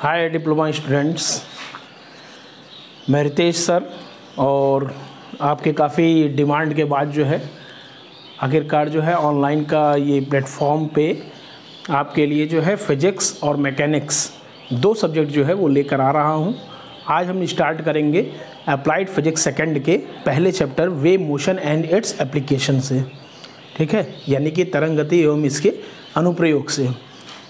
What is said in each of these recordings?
हाय diploma students, मैं Ritesh sir. और आपके काफ़ी डिमांड के बाद जो है आखिरकार जो है ऑनलाइन का ये प्लेटफॉर्म पे आपके लिए जो है फिजिक्स और मैकेनिक्स दो सब्जेक्ट जो है वो लेकर आ रहा हूँ। आज हम स्टार्ट करेंगे अप्लाइड फिजिक्स सेकंड के पहले chapter wave motion and its application से। ठीक है, यानी कि तरंग गति एवं इसके अनुप्रयोग से।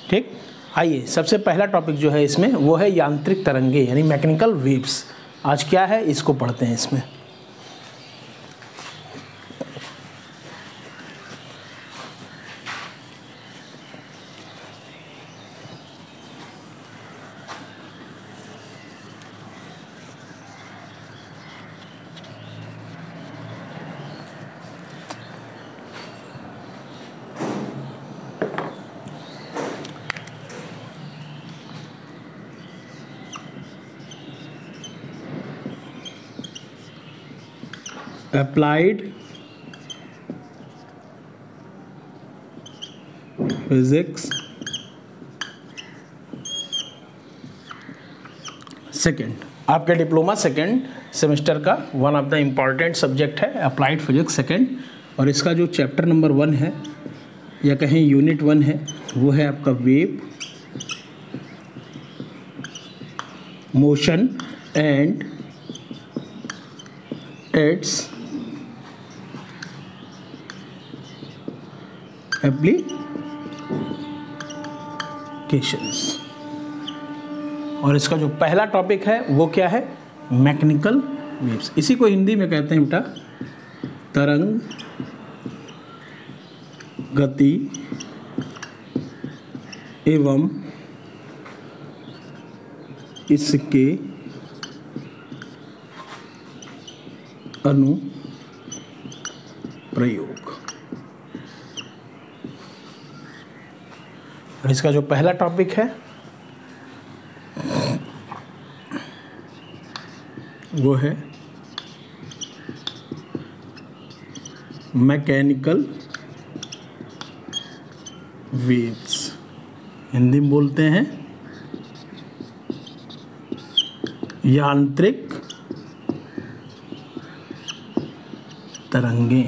ठीक, आइए सबसे पहला टॉपिक जो है इसमें वो है यांत्रिक तरंगे यानी मैकेनिकल वेव्स। आज क्या है इसको पढ़ते हैं इसमें। अप्लाइड फिजिक्स सेकेंड, आपके डिप्लोमा सेकेंड सेमेस्टर का one of the important subject है अप्लाइड फिजिक्स सेकेंड। और इसका जो चैप्टर नंबर 1 है या कहें यूनिट 1 है वो है आपका wave motion and it's applications. और इसका जो पहला टॉपिक है वो क्या है? Mechanical waves. इसी को हिंदी में कहते हैं बेटा तरंग गति एवं इसके अनुप्रयोग। और इसका जो पहला टॉपिक है वो है मैकेनिकल वेव्स। हिंदी में बोलते हैं यांत्रिक तरंगे।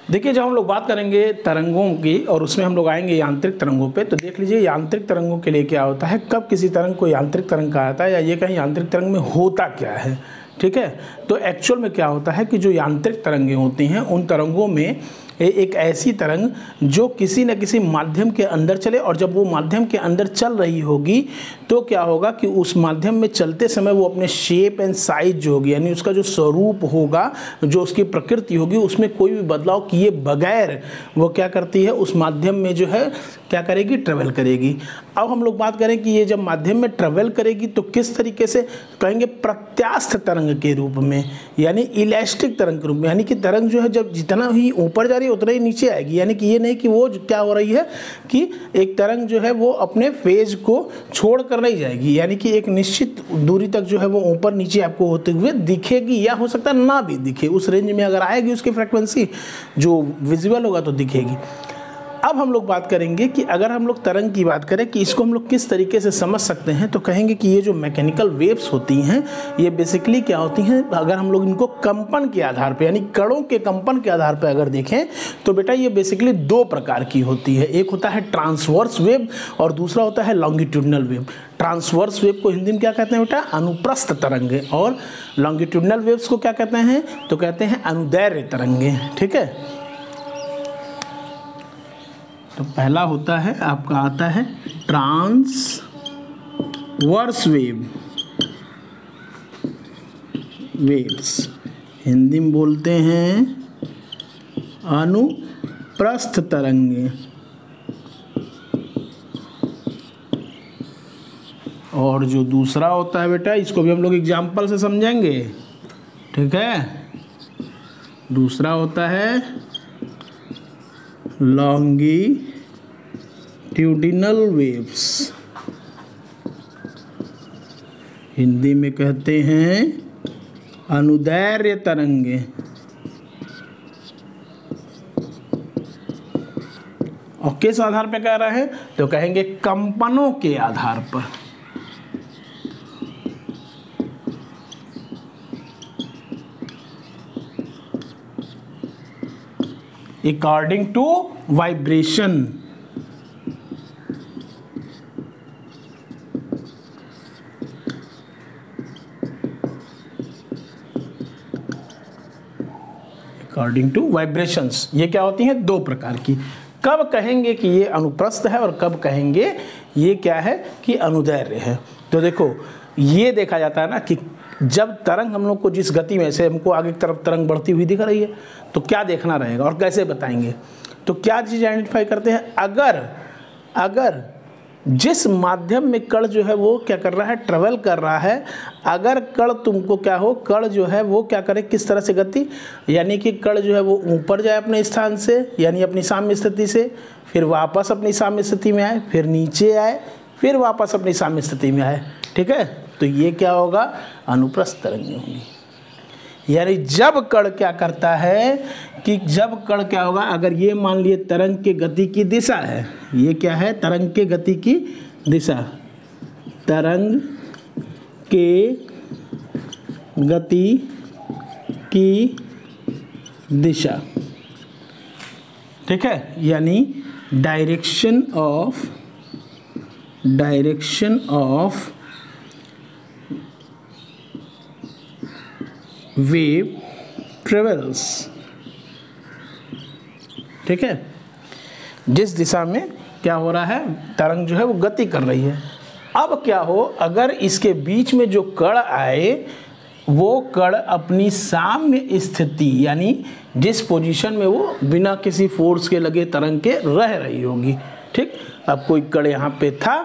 देखिए, जब हम लोग बात करेंगे तरंगों की और उसमें हम लोग आएंगे यांत्रिक तरंगों पे, तो देख लीजिए यांत्रिक तरंगों के लिए क्या होता है, कब किसी तरंग को यांत्रिक तरंग कहा जाता है या ये कहीं यांत्रिक तरंग में होता क्या है। ठीक है, तो एक्चुअल में क्या होता है कि जो यांत्रिक तरंगें होती हैं उन तरंगों में एक ऐसी तरंग जो किसी न किसी माध्यम के अंदर चले, और जब वो माध्यम के अंदर चल रही होगी तो क्या होगा कि उस माध्यम में चलते समय वो अपने शेप एंड साइज जो होगी यानी उसका जो स्वरूप होगा, जो उसकी प्रकृति होगी, उसमें कोई भी बदलाव किए बगैर वो क्या करती है, उस माध्यम में जो है क्या करेगी, ट्रेवल करेगी। अब हम लोग बात करें कि ये जब माध्यम में ट्रेवल करेगी तो किस तरीके से कहेंगे, प्रत्यास्थ तरंग के रूप में यानी इलास्टिक तरंग के रूप में। यानी कि तरंग जो है जब जितना ही ऊपर जा रही है उतना ही नीचे आएगी। यानी कि ये नहीं कि वो क्या हो रही है कि एक तरंग जो है वो अपने फेज को छोड़ कर नहीं जाएगी, यानी कि एक निश्चित दूरी तक जो है वो ऊपर नीचे आपको होते हुए दिखेगी, या हो सकता है ना भी दिखे। उस रेंज में अगर आएगी उसकी फ्रीक्वेंसी जो विजिबल होगा तो दिखेगी। अब हम लोग बात करेंगे कि अगर हम लोग तरंग की बात करें कि इसको हम लोग किस तरीके से समझ सकते हैं, तो कहेंगे कि ये जो मैकेनिकल वेव्स होती हैं ये बेसिकली क्या होती हैं, अगर हम लोग इनको कंपन के आधार पे यानी कणों के कंपन के आधार पे अगर देखें तो बेटा ये बेसिकली दो प्रकार की होती है। एक होता है ट्रांसवर्स वेव और दूसरा होता है लॉन्गिट्यूडनल वेव। ट्रांसवर्स वेव को हिंदी में क्या कहते हैं बेटा, अनुप्रस्थ तरंगे, और लॉन्गिट्यूडनल वेव्स को क्या कहते हैं, तो कहते हैं अनुदैर्घ्य तरंगे। ठीक है, तो पहला होता है आपका आता है ट्रांसवर्स वेव्स, हिंदी में बोलते हैं अनुप्रस्थ तरंगे। और जो दूसरा होता है बेटा, इसको भी हम लोग एग्जाम्पल से समझेंगे। ठीक है, दूसरा होता है लॉन्गिट्यूडिनल वेव्स, हिंदी में कहते हैं अनुदैर्घ्य तरंगे। और किस आधार पर कह रहे हैं, तो कहेंगे कंपनों के आधार पर। According to vibration. According to vibrations. ये क्या होती हैं, दो प्रकार की। कब कहेंगे कि ये अनुप्रस्थ है और कब कहेंगे ये क्या है कि अनुदैर्घ्य है। तो देखो ये देखा जाता है ना कि जब तरंग हम लोग को जिस गति में से हमको आगे की तरफ तरंग बढ़ती हुई दिख रही है तो क्या देखना रहेगा और कैसे बताएंगे। तो क्या चीज़ आइडेंटिफाई करते हैं, अगर जिस माध्यम में कण जो है वो क्या कर रहा है, ट्रेवल कर रहा है, अगर कण तुमको क्या हो, कण जो है वो क्या करे, किस तरह से गति, यानी कि कण जो है वो ऊपर जाए अपने स्थान से, यानी अपनी साम्य स्थिति से, फिर वापस अपनी साम्य स्थिति में आए, फिर नीचे आए, फिर वापस अपनी साम्य स्थिति में आए। ठीक है, तो ये क्या होगा, अनुप्रस्थ तरंगें होंगी। यानी जब कण क्या करता है कि जब कण क्या होगा, अगर ये मान लिए तरंग के गति की दिशा है, ये क्या है, तरंग के गति की दिशा, तरंग के गति की दिशा, ठीक है, यानी डायरेक्शन ऑफ वेव ट्रेवल्स। ठीक है, जिस दिशा में क्या हो रहा है, तरंग जो है वो गति कर रही है। अब क्या हो, अगर इसके बीच में जो कण आए वो कण अपनी साम्य स्थिति, यानी जिस पोजीशन में वो बिना किसी फोर्स के लगे तरंग के रह रही होगी। ठीक, अब कोई कण यहाँ पे था,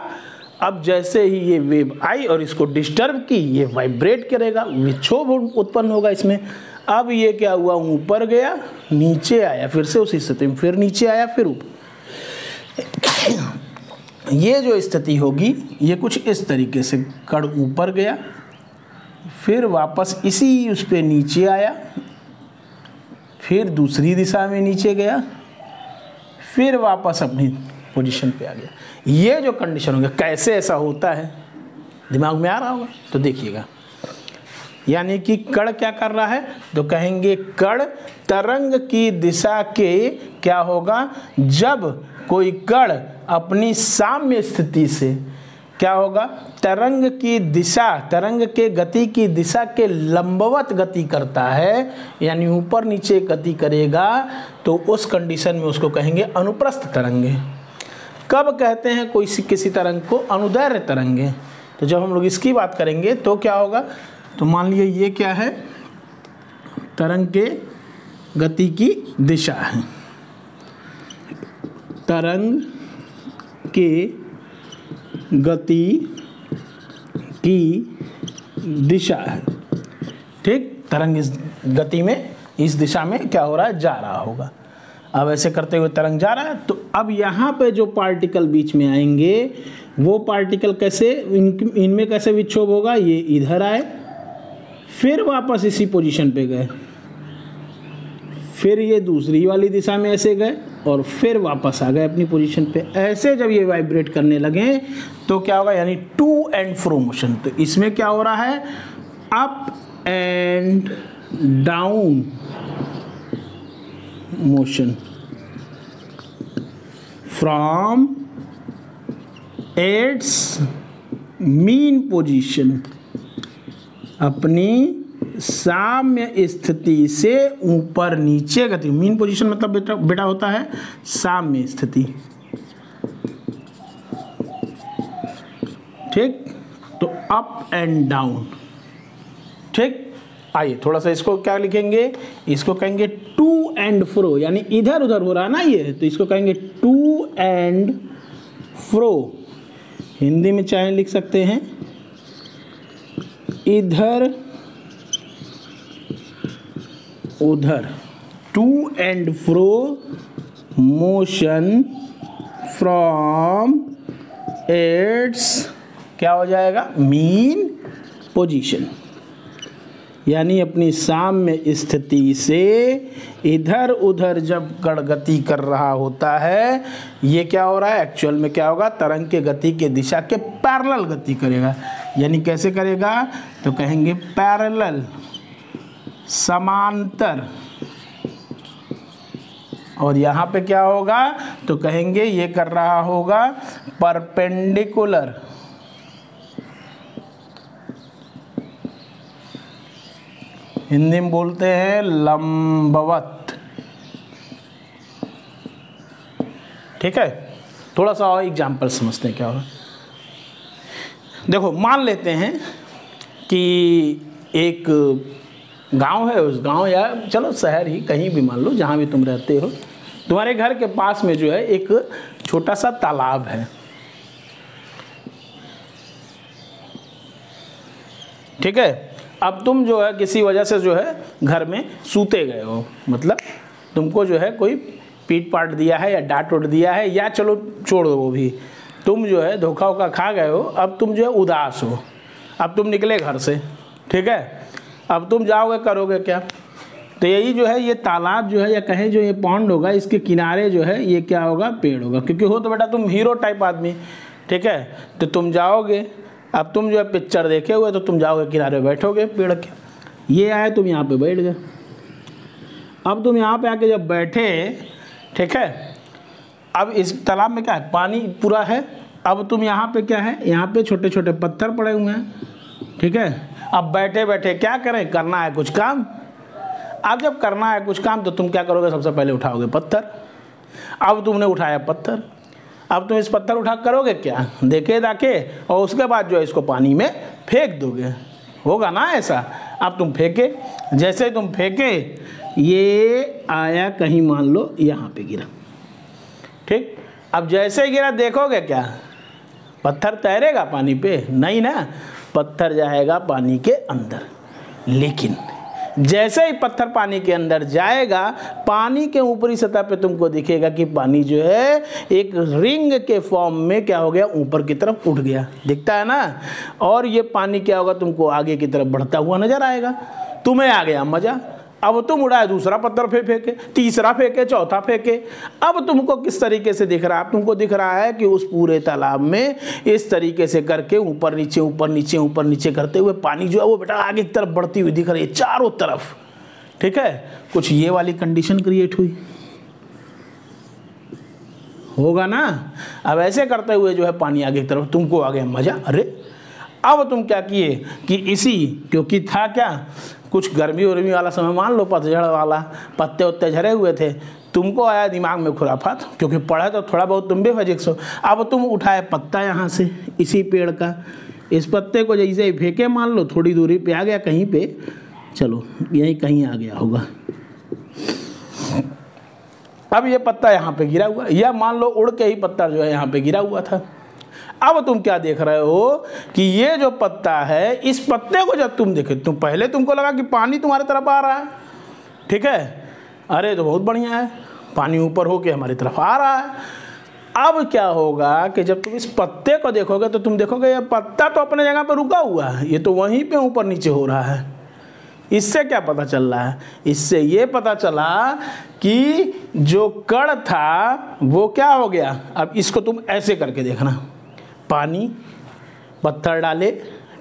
अब जैसे ही ये वेव आई और इसको डिस्टर्ब की, ये वाइब्रेट करेगा, विक्षोभ उत्पन्न होगा इसमें। अब ये क्या हुआ, ऊपर गया, नीचे आया, फिर से उसी स्थिति में, फिर नीचे आया, फिर ऊपर। ये जो स्थिति होगी ये कुछ इस तरीके से, कण ऊपर गया, फिर वापस इसी उस पे नीचे आया, फिर दूसरी दिशा में नीचे गया, फिर वापस अपनी पोजीशन पे आ गया। ये जो कंडीशन होगा, कैसे ऐसा होता है, दिमाग में आ रहा होगा, तो देखिएगा। यानी कि कण क्या कर रहा है, तो कहेंगे कण तरंग की दिशा के क्या होगा, जब कोई कण अपनी साम्य स्थिति से क्या होगा, तरंग की दिशा, तरंग के गति की दिशा के लंबवत गति करता है, यानी ऊपर नीचे गति करेगा, तो उस कंडीशन में उसको कहेंगे अनुप्रस्थ तरंगे। कब कहते हैं कोई किसी तरंग को, अनुदैर्घ्य तरंगे। तो जब हम लोग इसकी बात करेंगे तो क्या होगा, तो मान लिया ये क्या है, तरंग के गति की दिशा है, तरंग के गति की दिशा है। ठीक, तरंग इस गति में, इस दिशा में क्या हो रहा है, जा रहा होगा। अब ऐसे करते हुए तरंग जा रहा है, तो अब यहाँ पे जो पार्टिकल बीच में आएंगे वो पार्टिकल कैसे, इनमें कैसे विक्षोभ होगा, ये इधर आए, फिर वापस इसी पोजीशन पे गए, फिर ये दूसरी वाली दिशा में ऐसे गए और फिर वापस आ गए अपनी पोजीशन पे। ऐसे जब ये वाइब्रेट करने लगे तो क्या होगा, यानी टू एंड फ्रो मोशन। तो इसमें क्या हो रहा है, up and down motion from it's mean position, अपनी साम्य स्थिति से ऊपर नीचे गति। मीन पोजीशन मतलब बेटा होता है साम्य स्थिति। ठीक, तो अप एंड डाउन। ठीक, आइए थोड़ा सा इसको क्या लिखेंगे, इसको कहेंगे टू एंड फ्रो, यानी इधर उधर हो रहा है ना ये, तो इसको कहेंगे टू एंड फ्रो। हिंदी में चाहे लिख सकते हैं इधर उधर, to and fro motion from its क्या हो जाएगा, मीन पोजीशन। यानी अपनी साम्य स्थिति से इधर उधर जब कण गति कर रहा होता है, ये क्या हो रहा है, एक्चुअल में क्या होगा, तरंग के गति के दिशा के पैरेलल गति करेगा। यानी कैसे करेगा, तो कहेंगे पैरेलल, समांतर। और यहाँ पे क्या होगा, तो कहेंगे ये कर रहा होगा परपेंडिकुलर। हिंदी में बोलते हैं लंबवत। ठीक है, थोड़ा सा और एग्जाम्पल समझते हैं क्या होगा। देखो, मान लेते हैं कि एक गांव है, उस गांव या चलो शहर ही कहीं भी मान लो, जहाँ भी तुम रहते हो, तुम्हारे घर के पास में जो है एक छोटा सा तालाब है। ठीक है, अब तुम जो है किसी वजह से जो है घर में सूते गए हो, मतलब तुमको जो है कोई पीट पाट दिया है या डांट उट दिया है, या चलो छोड़ दो वो भी, तुम जो है धोखा वोखा खा गए हो। अब तुम जो है उदास हो, अब तुम निकले घर से। ठीक है, अब तुम जाओगे, करोगे क्या, तो यही जो है ये तालाब जो है या कहें जो ये पॉन्ड होगा, इसके किनारे जो है ये क्या होगा, पेड़ होगा। क्योंकि हो तो बेटा तुम हीरो टाइप आदमी। ठीक है, तो तुम जाओगे, अब तुम जो है पिक्चर देखे हुए, तो तुम जाओगे किनारे बैठोगे पेड़ के। ये आए, तुम यहाँ पे बैठ गए। अब तुम यहाँ पे आके जब बैठे, ठीक है, अब इस तालाब में क्या है, पानी पूरा है। अब तुम यहाँ पे क्या है, यहाँ पे छोटे छोटे पत्थर पड़े हुए हैं। ठीक है, अब बैठे बैठे क्या करें, करना है कुछ काम। अब जब करना है कुछ काम, तो तुम क्या करोगे, सबसे पहले उठाओगे पत्थर। अब तुमने उठाया पत्थर, अब तुम इस पत्थर उठा करोगे क्या, देखे दाखे, और उसके बाद जो है इसको पानी में फेंक दोगे। होगा ना ऐसा। अब तुम फेंके, जैसे तुम फेंके, ये आया कहीं मान लो यहाँ पे गिरा। ठीक, अब जैसे गिरा देखोगे क्या, पत्थर तैरेगा पानी पे, नहीं ना, पत्थर जाएगा पानी के अंदर। लेकिन जैसे ही पत्थर पानी के अंदर जाएगा, पानी के ऊपरी सतह पे तुमको दिखेगा कि पानी जो है एक रिंग के फॉर्म में क्या हो गया, ऊपर की तरफ उठ गया। दिखता है ना। और ये पानी क्या होगा, तुमको आगे की तरफ बढ़ता हुआ नजर आएगा। तुम्हें आ गया मजा। अब तुम उड़ाए, दूसरा पत्थर फेंके, तीसरा फेंके, चौथा फेंके। अब तुमको किस तरीके से दिख रहा है, तुमको दिख रहा है कि उस पूरे तालाब में इस तरीके से करके ऊपर नीचे ऊपर नीचे ऊपर नीचे करते हुए पानी जो है वो बेटा आगे की तरफ बढ़ती हुई दिख रही है चारों तरफ। ठीक है, कुछ ये वाली कंडीशन क्रिएट हुई होगा ना। अब ऐसे करते हुए जो है पानी आगे की तरफ, तुमको आ गया मजा। अरे अब तुम क्या किए कि इसी, क्योंकि था क्या, कुछ गर्मी उर्मी वाला समय, मान लो पतझड़ वाला, पत्ते उत्ते झरे हुए थे, तुमको आया दिमाग में खुराफात, क्योंकि पढ़ा तो थोड़ा बहुत तुम भी फिजिक्स हो। अब तुम उठाए पत्ता यहाँ से इसी पेड़ का, इस पत्ते को जैसे ही फेंके, मान लो थोड़ी दूरी पे आ गया कहीं पे, चलो यहीं कहीं आ गया होगा। अब ये पत्ता यहाँ पे गिरा हुआ, या मान लो उड़ के ही पत्ता जो है यहाँ पे गिरा हुआ था। अब तुम क्या देख रहे हो कि ये जो पत्ता है, इस पत्ते को जब तुम देखे, तुम पहले तुमको लगा कि पानी तुम्हारी तरफ आ रहा है। ठीक है, अरे तो बहुत बढ़िया है, पानी ऊपर होके हमारी तरफ आ रहा है। अब क्या होगा कि जब तुम इस पत्ते को देखोगे, तो तुम देखोगे ये पत्ता तो अपने जगह पर रुका हुआ है, ये तो वहीं पे ऊपर नीचे हो रहा है। इससे क्या पता चल रहा है, इससे ये पता चला कि जो कण था वो क्या हो गया। अब इसको तुम ऐसे करके देखना, पानी, पत्थर डाले,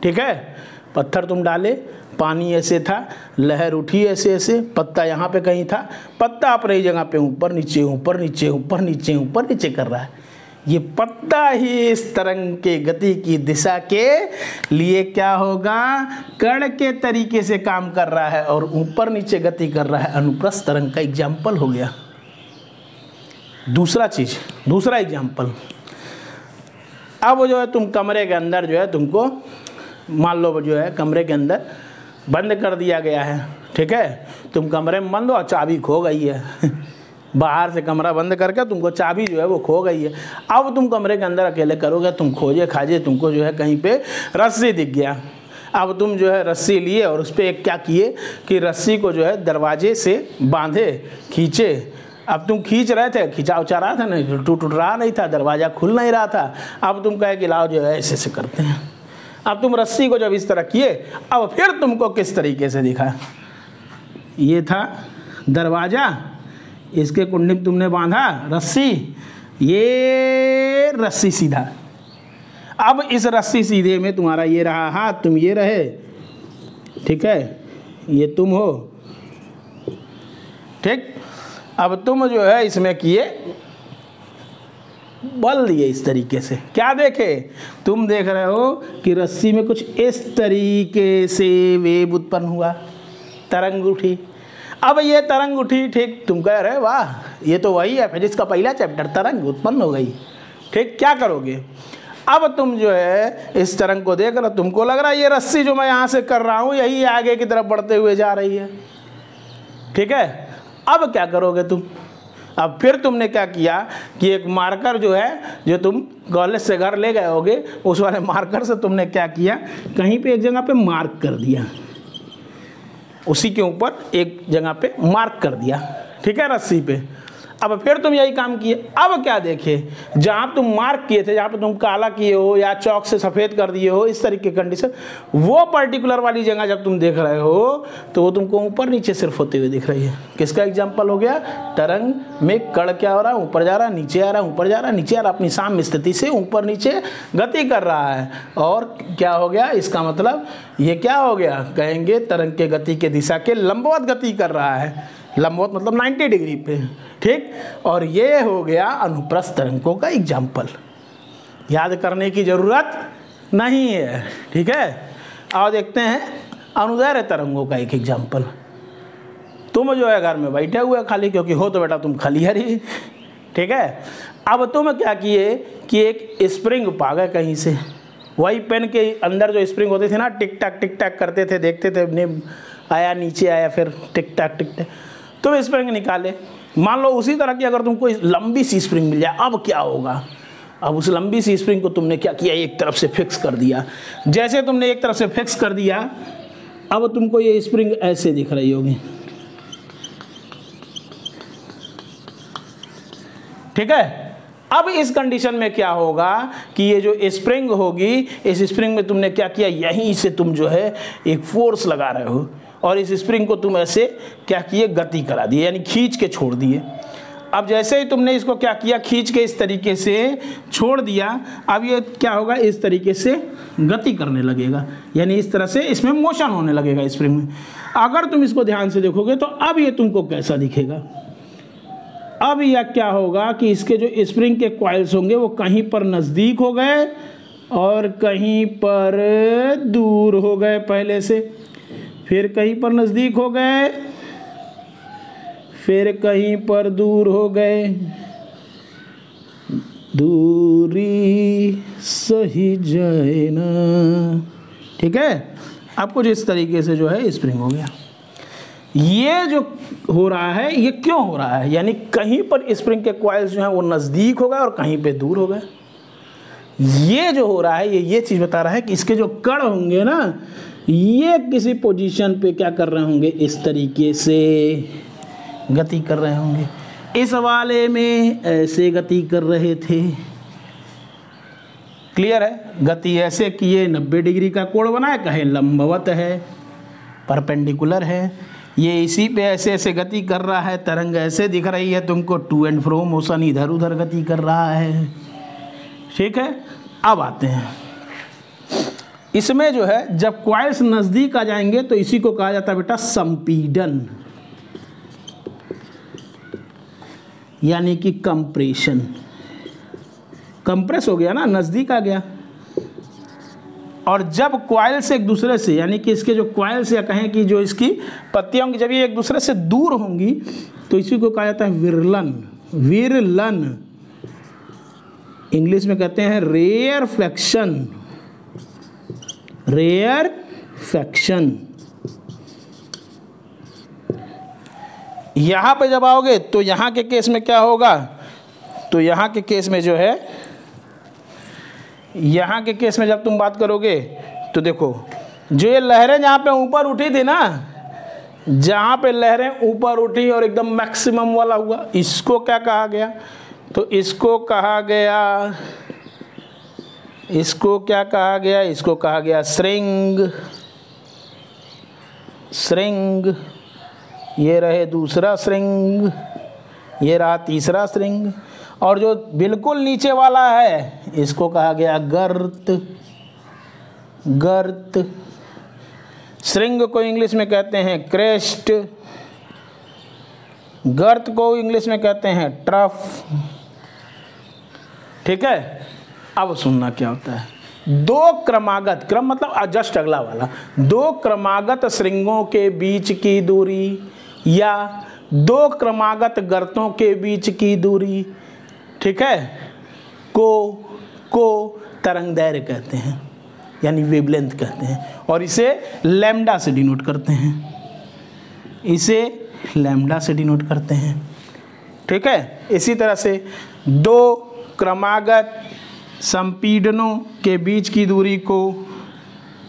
ठीक है, पत्थर तुम डाले, पानी ऐसे था, लहर उठी ऐसे ऐसे, पत्ता यहाँ पे कहीं था, पत्ता अपनी जगह पे ऊपर नीचे ऊपर नीचे ऊपर नीचे ऊपर नीचे कर रहा है। ये पत्ता ही इस तरंग के गति की दिशा के लिए क्या होगा, कण के तरीके से काम कर रहा है और ऊपर नीचे गति कर रहा है। अनुप्रस्थ तरंग का एग्जाम्पल हो गया। दूसरा एग्जाम्पल, अब जो है तुम कमरे के अंदर जो है, तुमको मान लो जो है कमरे के अंदर बंद कर दिया गया है। ठीक है, तुम कमरे में बंद हो और चाबी खो गई है बाहर से कमरा बंद करके तुमको चाबी जो है वो खो गई है। अब तुम कमरे के अंदर अकेले करोगे, तुम खोजे खाजे, तुमको जो है कहीं पे रस्सी दिख गया। अब तुम जो है रस्सी लिए और उस पर एक क्या किए कि रस्सी को जो है दरवाजे से बांधे, खींचे। अब तुम खींच रहे थे, खिंचा उचा रहा था ना, टूट रहा नहीं था, दरवाज़ा खुल नहीं रहा था। अब तुम कहे कि लाओ जो है ऐसे करते हैं। अब तुम रस्सी को जब इस तरह किए, अब फिर तुमको किस तरीके से दिखा, ये था दरवाजा, इसके कुंडी में तुमने बांधा रस्सी, ये रस्सी सीधा। अब इस रस्सी सीधे में तुम्हारा ये रहा हाथ, तुम ये रहे, ठीक है, ये तुम हो, ठीक। अब तुम जो है इसमें किए, बल दिए इस तरीके से, क्या देखे, तुम देख रहे हो कि रस्सी में कुछ इस तरीके से वेव उत्पन्न हुआ, तरंग उठी। अब ये तरंग उठी, ठीक, तुम कह रहे वाह ये तो वही है फिजिक्स का पहला चैप्टर, तरंग उत्पन्न हो गई, ठीक। क्या करोगे, अब तुम जो है इस तरंग को देख रहे हो, तुमको लग रहा है ये रस्सी जो मैं यहाँ से कर रहा हूँ यही आगे की तरफ बढ़ते हुए जा रही है, ठीक है। अब क्या करोगे तुम, अब फिर तुमने क्या किया कि एक मार्कर जो है, जो तुम कॉलेज से घर ले गए होगे, उस वाले मार्कर से तुमने क्या किया, कहीं पे एक जगह पे मार्क कर दिया, उसी के ऊपर एक जगह पे मार्क कर दिया, ठीक है, रस्सी पे। अब फिर तुम यही काम किए। अब क्या देखे, जहाँ तुम मार्क किए थे, जहाँ पे तुम काला किए हो या चौक से सफ़ेद कर दिए हो, इस तरीके की कंडीशन, वो पर्टिकुलर वाली जगह जब तुम देख रहे हो तो वो तुमको ऊपर नीचे सिर्फ होते हुए दिख रही है। किसका एग्जाम्पल हो गया, तरंग में कण क्या हो रहा है, ऊपर जा रहा है, नीचे आ रहा है, ऊपर जा रहा है, नीचे आ रहा है, अपनी साम्य स्थिति से ऊपर नीचे गति कर रहा है। और क्या हो गया, इसका मतलब ये क्या हो गया, कहेंगे तरंग के गति के दिशा के लंबवत गति कर रहा है, लंबवत मतलब 90 डिग्री पे, ठीक। और ये हो गया अनुप्रस्थ तरंगों का एग्जाम्पल, याद करने की ज़रूरत नहीं है, ठीक है। और देखते हैं अनुदैर्घ्य तरंगों का एक एग्जाम्पल। तुम जो है घर में बैठे हुए खाली, क्योंकि हो तो बेटा तुम खलिहर ही, ठीक है। अब तुम क्या किए कि एक स्प्रिंग पा गए कहीं से, वही पेन के अंदर जो स्प्रिंग होते थे ना, टिक टाक करते थे, देखते थे, आया नीचे आया, फिर टिक टाक तुम स्प्रिंग निकाले। मान लो उसी तरह की अगर तुमको लंबी सी स्प्रिंग मिल जाए, अब क्या होगा, अब उस लंबी सी स्प्रिंग को तुमने क्या किया, एक तरफ से फिक्स कर दिया। जैसे तुमने एक तरफ से फिक्स कर दिया, अब तुमको ये स्प्रिंग ऐसे दिख रही होगी, ठीक है। अब इस कंडीशन में क्या होगा कि ये जो स्प्रिंग होगी, इस स्प्रिंग में तुमने क्या किया, यहीं से तुम जो है एक फोर्स लगा रहे हो और इस स्प्रिंग को तुम ऐसे क्या किए, गति करा दिए, यानी खींच के छोड़ दिए। अब जैसे ही तुमने इसको क्या किया, खींच के इस तरीके से छोड़ दिया, अब ये क्या होगा, इस तरीके से गति करने लगेगा, यानी इस तरह से इसमें मोशन होने लगेगा स्प्रिंग में। अगर तुम इसको ध्यान से देखोगे तो अब ये तुमको कैसा दिखेगा, अब यह क्या होगा कि इसके जो स्प्रिंग के कॉइल्स होंगे वो कहीं पर नज़दीक हो गए और कहीं पर दूर हो गए पहले से, फिर कहीं पर नज़दीक हो गए, फिर कहीं पर दूर हो गए, दूरी सही जाए ना, ठीक है। अब कुछ इस तरीके से जो है स्प्रिंग हो गया। ये जो हो रहा है ये क्यों हो रहा है, यानी कहीं पर स्प्रिंग के कॉइल्स जो हैं वो नज़दीक हो गए और कहीं पे दूर हो गए। ये जो हो रहा है ये चीज़ बता रहा है कि इसके जो कण होंगे ना, ये किसी पोजीशन पे क्या कर रहे होंगे, इस तरीके से गति कर रहे होंगे। इस वाले में ऐसे गति कर रहे थे, क्लियर है। गति ऐसे किए, 90 डिग्री का कोण बनाए, कहे लंबवत है, परपेंडिकुलर है, ये इसी पे ऐसे ऐसे गति कर रहा है, तरंग ऐसे दिख रही है तुमको, टू एंड फ्रो मोशन, इधर उधर गति कर रहा है, ठीक है। अब आते हैं इसमें जो है, जब कॉइल्स नज़दीक आ जाएंगे तो इसी को कहा जाता है बेटा संपीडन, यानी कि कंप्रेशन। कंप्रेस हो गया ना, नज़दीक आ गया। और जब कॉइल से एक दूसरे से, यानी कि इसके जो कॉइल्स या कहें कि जो इसकी पत्तियां होंगी, जब ये एक दूसरे से दूर होंगी तो इसी को कहा जाता है विरलन। विरलन इंग्लिश में कहते हैं रेयरफैक्शन, रेयरफैक्शन। यहाँ पे जब आओगे तो यहाँ के केस में क्या होगा, तो यहाँ के केस में जो है, यहाँ के केस में जब तुम बात करोगे तो देखो, जो ये लहरें जहाँ पे ऊपर उठी थी ना, जहाँ पे लहरें ऊपर उठी और एकदम मैक्सिमम वाला हुआ, इसको क्या कहा गया, तो इसको कहा गया इसको क्या कहा गया, इसको कहा गया श्रृंग, श्रृंग, ये रहे दूसरा श्रृंग, ये रहा तीसरा श्रृंग, और जो बिल्कुल नीचे वाला है इसको कहा गया गर्त, गर्त। श्रृंग को इंग्लिश में कहते हैं क्रेस्ट, गर्त को इंग्लिश में कहते हैं ट्रफ। ठीक है, अब सुनना क्या होता है। दो क्रमागत, क्रम मतलब जस्ट अगला वाला, दो क्रमागत श्रृंगों के बीच की दूरी या दो क्रमागत गर्तों के बीच की दूरी, ठीक है, को तरंगदैर्घ्य कहते हैं, यानी वेवलेंथ कहते हैं, और इसे लैम्डा से डिनोट करते हैं, इसे लैम्डा से डिनोट करते हैं। ठीक है, इसी तरह से दो क्रमागत संपीड़नों के बीच की दूरी को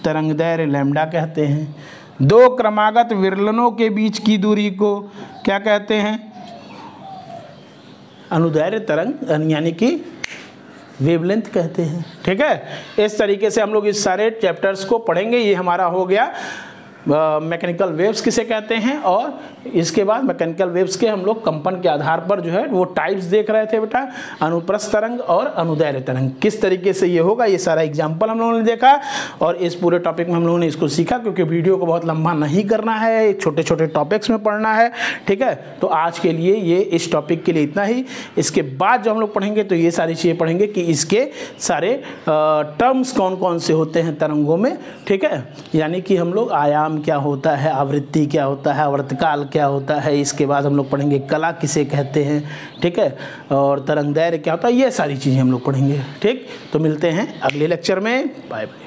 तरंगदैर्घ्य लैम्डा कहते हैं। दो क्रमागत विरलनों के बीच की दूरी को क्या कहते हैं, अनुदैर्घ्य तरंग, यानी कि वेवलेंथ कहते हैं। ठीक है, इस तरीके से हम लोग इस सारे चैप्टर्स को पढ़ेंगे। ये हमारा हो गया मैकेनिकल वेव्स किसे कहते हैं, और इसके बाद मैकेनिकल वेव्स के हम लोग कंपन के आधार पर जो है वो टाइप्स देख रहे थे बेटा, अनुप्रस्थ तरंग और अनुदैर्घ्य तरंग, किस तरीके से ये होगा, ये सारा एग्जाम्पल हम लोगों ने देखा। और इस पूरे टॉपिक में हम लोगों ने इसको सीखा, क्योंकि वीडियो को बहुत लंबा नहीं करना है, छोटे छोटे टॉपिक्स में पढ़ना है। ठीक है, तो आज के लिए ये इस टॉपिक के लिए इतना ही। इसके बाद जो हम लोग पढ़ेंगे तो ये सारी चीज़ें पढ़ेंगे कि इसके सारे टर्म्स कौन कौन से होते हैं तरंगों में। ठीक है, यानी कि हम लोग आयाम क्या होता है, आवृत्ति क्या होता है, आवर्तकाल क्या होता है, इसके बाद हम लोग पढ़ेंगे कला किसे कहते हैं। ठीक है, और तरंगदैर्घ्य क्या होता है, ये सारी चीज़ें हम लोग पढ़ेंगे। ठीक, तो मिलते हैं अगले लेक्चर में, बाय बाय।